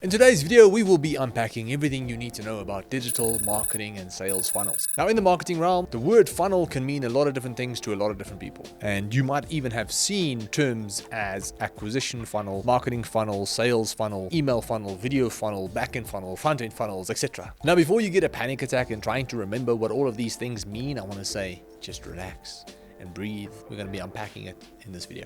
In today's video, we will be unpacking everything you need to know about digital marketing and sales funnels. Now, in the marketing realm, the word funnel can mean a lot of different things to a lot of different people. And you might even have seen terms as acquisition funnel, marketing funnel, sales funnel, email funnel, video funnel, back-end funnel, front-end funnels, etc. Now, before you get a panic attack and trying to remember what all of these things mean, I want to say, just relax and breathe. We're going to be unpacking it in this video.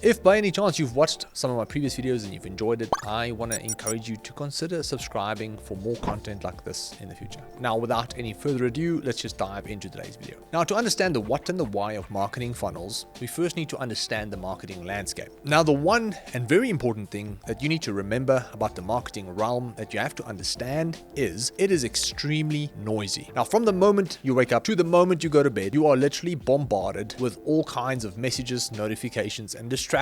If by any chance you've watched some of my previous videos and you've enjoyed it, I want to encourage you to consider subscribing for more content like this in the future. Now, without any further ado, let's just dive into today's video. Now, to understand the what and the why of marketing funnels, we first need to understand the marketing landscape. Now, the one and very important thing that you need to remember about the marketing realm that you have to understand is it is extremely noisy. Now, from the moment you wake up to the moment you go to bed, you are literally bombarded with all kinds of messages, notifications, and distractions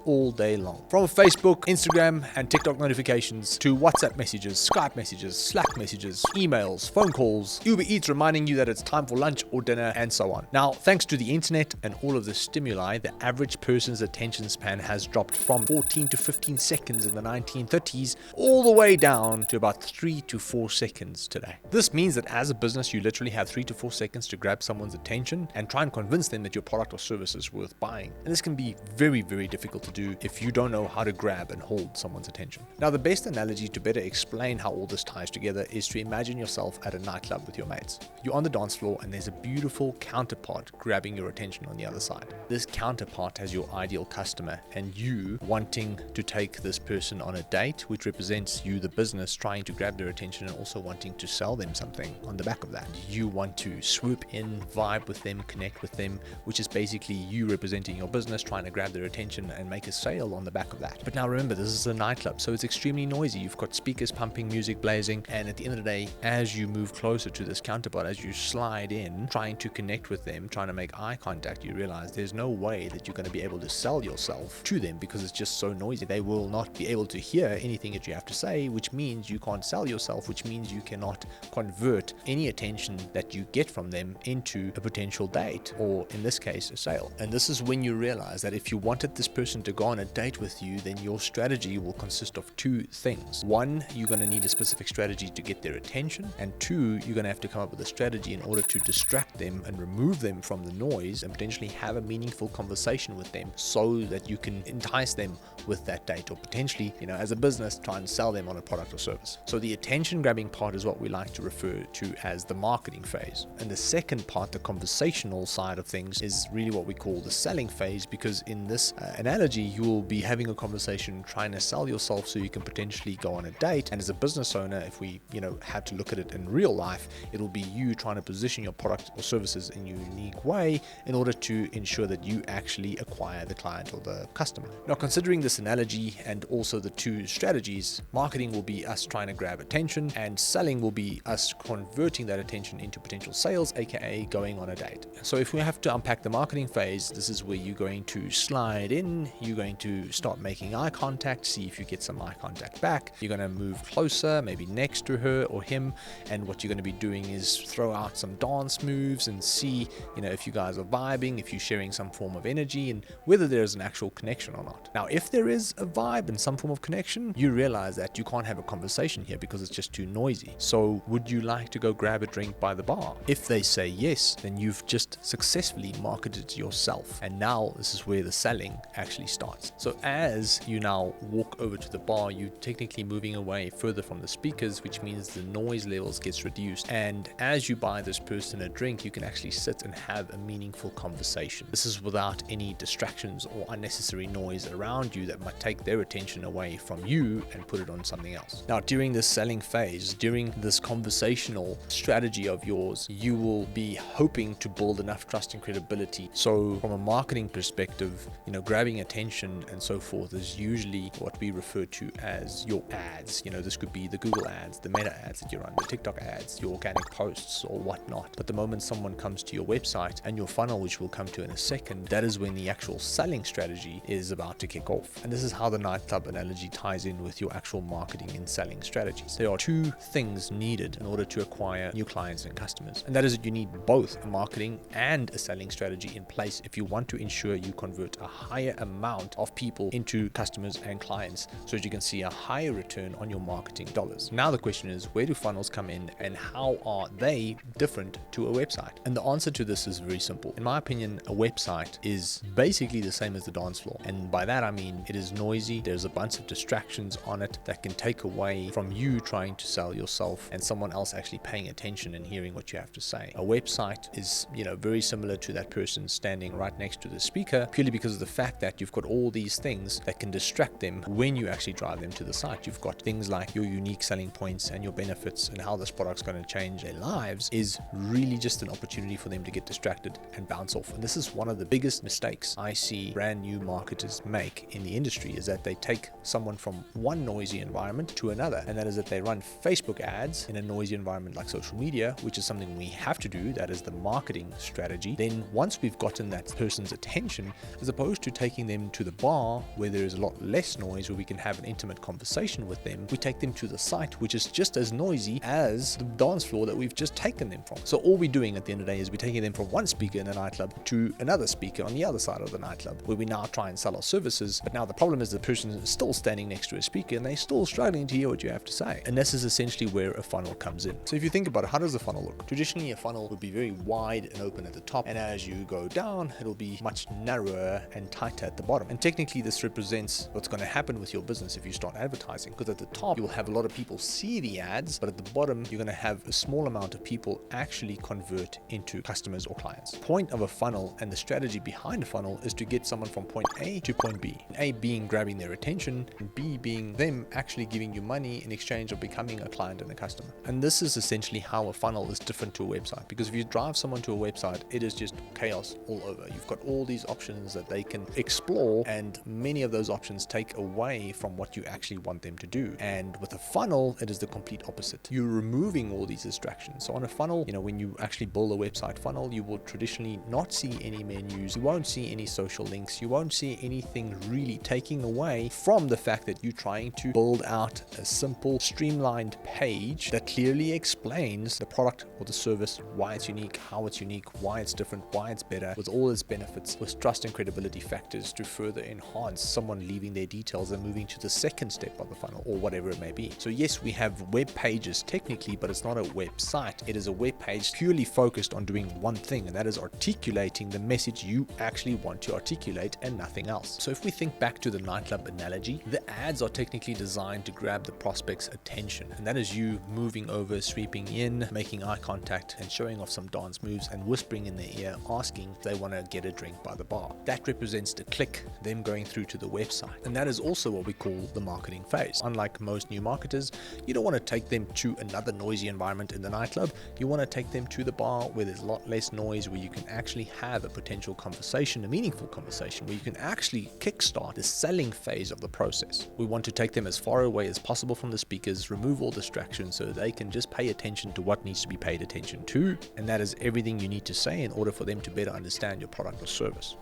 all day long. From Facebook, Instagram, and TikTok notifications to WhatsApp messages, Skype messages, Slack messages, emails, phone calls, Uber Eats reminding you that it's time for lunch or dinner, and so on. Now, thanks to the internet and all of the stimuli, the average person's attention span has dropped from 14 to 15 seconds in the 1930s all the way down to about 3 to 4 seconds today. This means that as a business, you literally have 3 to 4 seconds to grab someone's attention and try and convince them that your product or service is worth buying. And this can be very difficult to do if you don't know how to grab and hold someone's attention. Now, the best analogy to better explain how all this ties together is to imagine yourself at a nightclub with your mates. You're on the dance floor and there's a beautiful counterpart grabbing your attention on the other side. This counterpart has your ideal customer and you wanting to take this person on a date, which represents you, the business, trying to grab their attention and also wanting to sell them something on the back of that. You want to swoop in, vibe with them, connect with them, which is basically you representing your business, trying to grab their attention and make a sale on the back of that. But now remember, this is a nightclub, so it's extremely noisy. You've got speakers pumping, music blazing, and at the end of the day, as you move closer to this counterpart, as you slide in, trying to connect with them, trying to make eye contact, you realize there's no way that you're going to be able to sell yourself to them because it's just so noisy. They will not be able to hear anything that you have to say, which means you can't sell yourself, which means you cannot convert any attention that you get from them into a potential date, or in this case, a sale. And this is when you realize that if you wanted this person to go on a date with you, then your strategy will consist of two things. One, you're going to need a specific strategy to get their attention, and two, you're going to have to come up with a strategy in order to distract them and remove them from the noise and potentially have a meaningful conversation with them so that you can entice them with that date, or potentially, as a business, try and sell them on a product or service. So the attention grabbing part is what we like to refer to as the marketing phase. And the second part, the conversational side of things, is really what we call the selling phase, because in this analogy, you will be having a conversation trying to sell yourself so you can potentially go on a date. And as a business owner, if we have to look at it in real life, it'll be you trying to position your product or services in a unique way in order to ensure that you actually acquire the client or the customer. Now, considering this analogy and also the two strategies, marketing will be us trying to grab attention and selling will be us converting that attention into potential sales, aka going on a date. So if we have to unpack the marketing phase, this is where you're going to slide in, you're going to start making eye contact, see if you get some eye contact back. You're going to move closer, maybe next to her or him, and what you're going to be doing is throw out some dance moves and see, if you guys are vibing, if you're sharing some form of energy, and whether there's an actual connection or not. Now, if there is a vibe and some form of connection, you realize that you can't have a conversation here because it's just too noisy. So would you like to go grab a drink by the bar? If they say yes, then you've just successfully marketed yourself. And now this is where the selling actually starts. So as you now walk over to the bar, you're technically moving away further from the speakers, which means the noise levels gets reduced. And as you buy this person a drink, you can actually sit and have a meaningful conversation. This is without any distractions or unnecessary noise around you that might take their attention away from you and put it on something else. Now, during this selling phase, during this conversational strategy of yours, you will be hoping to build enough trust and credibility. So from a marketing perspective, grabbing attention and so forth is usually what we refer to as your ads. This could be the Google ads, the Meta ads that you run, the TikTok ads, your organic posts or whatnot. But the moment someone comes to your website and your funnel, which we'll come to in a second, that is when the actual selling strategy is about to kick off. And this is how the nightclub analogy ties in with your actual marketing and selling strategies. There are two things needed in order to acquire new clients and customers. And that is that you need both a marketing and a selling strategy in place if you want to ensure you convert a high higher amount of people into customers and clients so that you can see a higher return on your marketing dollars. Now the question is, where do funnels come in and how are they different to a website? And the answer to this is very simple. In my opinion, a website is basically the same as the dance floor. And by that I mean it is noisy. There's a bunch of distractions on it that can take away from you trying to sell yourself and someone else actually paying attention and hearing what you have to say. A website is, very similar to that person standing right next to the speaker, purely because of the fact that you've got all these things that can distract them when you actually drive them to the site. You've got things like your unique selling points and your benefits and how this product's going to change their lives is really just an opportunity for them to get distracted and bounce off. And this is one of the biggest mistakes I see brand new marketers make in the industry, is that they take someone from one noisy environment to another, and that is that they run Facebook ads in a noisy environment like social media, which is something we have to do. That is the marketing strategy. Then once we've gotten that person's attention, as opposed to taking them to the bar where there is a lot less noise, where we can have an intimate conversation with them, we take them to the site, which is just as noisy as the dance floor that we've just taken them from. So all we're doing at the end of the day is we're taking them from one speaker in a nightclub to another speaker on the other side of the nightclub, where we now try and sell our services. But now the problem is the person is still standing next to a speaker and they're still struggling to hear what you have to say. And this is essentially where a funnel comes in. So if you think about it, how does a funnel look? Traditionally, a funnel would be very wide and open at the top, and as you go down, it'll be much narrower and tighter at the bottom. And technically this represents what's going to happen with your business if you start advertising, because at the top you'll have a lot of people see the ads, but at the bottom you're going to have a small amount of people actually convert into customers or clients. The point of a funnel and the strategy behind a funnel is to get someone from point A to point B. A being grabbing their attention, and B being them actually giving you money in exchange of becoming a client and a customer. And this is essentially how a funnel is different to a website, because if you drive someone to a website, it is just chaos all over. You've got all these options that they can explore, and many of those options take away from what you actually want them to do. And with a funnel, it is the complete opposite. You're removing all these distractions. So on a funnel, when you actually build a website funnel, you will traditionally not see any menus, you won't see any social links, you won't see anything really taking away from the fact that you're trying to build out a simple, streamlined page that clearly explains the product or the service, why it's unique, how it's unique, why it's different, why it's better, with all its benefits, with trust and credibility factors to further enhance someone leaving their details and moving to the second step of the funnel, or whatever it may be. So yes, we have web pages technically, but it's not a website. It is a web page purely focused on doing one thing, and that is articulating the message you actually want to articulate and nothing else. So if we think back to the nightclub analogy, the ads are technically designed to grab the prospect's attention, and that is you moving over, sweeping in, making eye contact and showing off some dance moves and whispering in their ear, asking if they want to get a drink by the bar. That represents the click, them going through to the website. And that is also what we call the marketing phase. Unlike most new marketers, you don't want to take them to another noisy environment in the nightclub. You want to take them to the bar where there's a lot less noise, where you can actually have a potential conversation, a meaningful conversation, where you can actually kickstart the selling phase of the process. We want to take them as far away as possible from the speakers, remove all distractions so they can just pay attention to what needs to be paid attention to, and that is everything you need to say in order for them to better understand your product or service.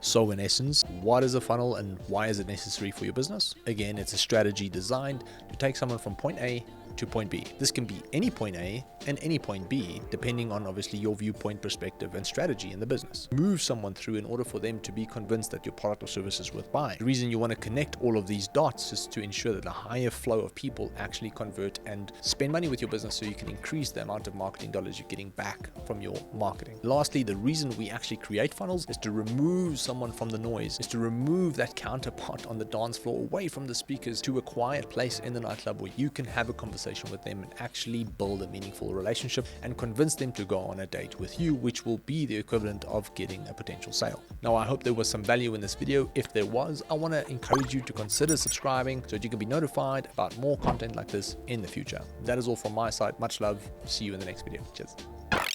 So in essence, what is a funnel and why is it necessary for your business? Again, it's a strategy designed to take someone from point A to point B. This can be any point A and any point B, depending on obviously your viewpoint, perspective, and strategy in the business. Move someone through in order for them to be convinced that your product or service is worth buying. The reason you want to connect all of these dots is to ensure that a higher flow of people actually convert and spend money with your business, so you can increase the amount of marketing dollars you're getting back from your marketing. Lastly, the reason we actually create funnels is to remove someone from the noise, is to remove that counterpart on the dance floor away from the speakers to a quiet place in the nightclub where you can have a conversation with them and actually build a meaningful relationship and convince them to go on a date with you, which will be the equivalent of getting a potential sale. Now, I hope there was some value in this video. If there was, I want to encourage you to consider subscribing so that you can be notified about more content like this in the future. That is all from my side. Much love. See you in the next video. Cheers.